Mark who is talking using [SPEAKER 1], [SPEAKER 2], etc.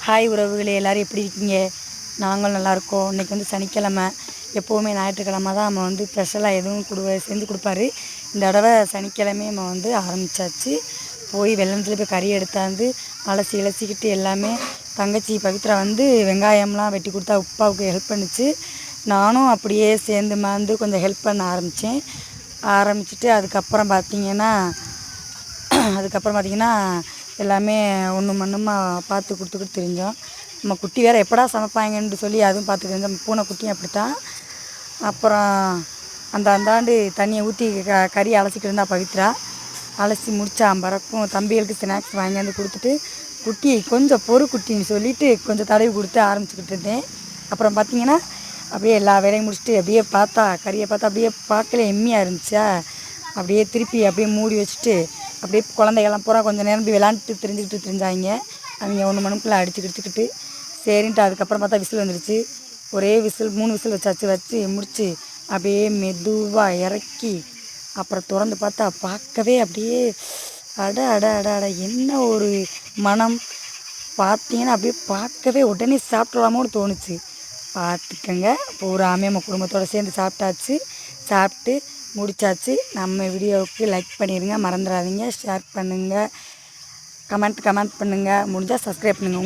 [SPEAKER 1] Hi உறவுகளே, எல்லோரும் எப்படி இருக்கீங்க? நாங்களும் நல்லாயிருக்கோம். இன்றைக்கி வந்து சனிக்கிழமை. எப்போவுமே ஞாயிற்றுக்கிழமை தான் நம்ம வந்து ஸ்பெஷலாக எதுவும் செஞ்சு கொடுப்பாரு. இந்த தடவை சனிக்கிழமையும் நம்ம வந்து ஆரம்பித்தாச்சு. போய் வெள்ளத்தில் போய் கறி எடுத்தாந்து அலசி இலசிக்கிட்டு எல்லாமே தங்கச்சி பவித்ரா வந்து வெங்காயம்லாம் வெட்டி கொடுத்தா உப்பாவுக்கு ஹெல்ப் பண்ணிச்சு. நானும் அப்படியே சேர்ந்து மாந்து கொஞ்சம் ஹெல்ப் பண்ண ஆரம்பிச்சுட்டு அதுக்கப்புறம் பார்த்திங்கன்னா எல்லாமே ஒன்று மண்ணுமா பார்த்து கொடுத்துக்கிட்டு தெரிஞ்சோம். நம்ம குட்டி வேறு எப்படா சமைப்பாங்கன்னு சொல்லி அதுவும் பார்த்து தெரிஞ்சோம். பூனை குட்டியும் அப்படித்தான். அப்புறம் அந்தாண்டு தண்ணியை ஊற்றி கறி அலசிக்கிட்டு இருந்தால் பவித்ரா அலசி முடித்தா பறக்கும். தம்பிகளுக்கு ஸ்நாக்ஸ் வாங்கியாந்து கொடுத்துட்டு குட்டி கொஞ்சம் குட்டின்னு சொல்லிவிட்டு கொஞ்சம் தடவி கொடுத்து ஆரம்பிச்சுக்கிட்டு இருந்தேன். அப்புறம் பார்த்திங்கன்னா அப்படியே எல்லா வேலையும் முடிச்சுட்டு அப்படியே பார்த்தா கறியை பார்த்தா அப்படியே பார்க்கல எம்மியாக இருந்துச்சா, அப்படியே திருப்பி அப்படியே மூடி வச்சுட்டு அப்படியே குழந்தைகள்லாம் பூரா கொஞ்சம் நேரம் விளாண்டுட்டு தெரிஞ்சாங்க. அவங்க ஒன்று மணிக்குள்ளே அடிச்சுக்கிட்டு சரின்ட்டு அதுக்கப்புறம் பார்த்தா விசில் வந்துடுச்சு. ஒரே விசில் 3 விசில் வச்சு முடித்து அப்படியே மெதுவாக இறக்கி அப்புறம் திறந்து பார்த்தா பார்க்கவே அப்படியே அட அட அட அட என்ன ஒரு மனம் பார்த்தீங்கன்னா அப்படியே பார்க்கவே உடனே சாப்பிட்லாமோன்னு தோணுச்சு. பார்த்துக்கங்க, பூராமே நம்ம குடும்பத்தோடு சேர்ந்து சாப்பிட்டு முடிச்சாச்சு. நம்ம வீடியோவுக்கு லைக் பண்ணிடுங்க, மறந்துடாதீங்க. ஷேர் பண்ணுங்கள், கமெண்ட் பண்ணுங்கள், முடிஞ்சால் சப்ஸ்கிரைப் பண்ணுங்கள்.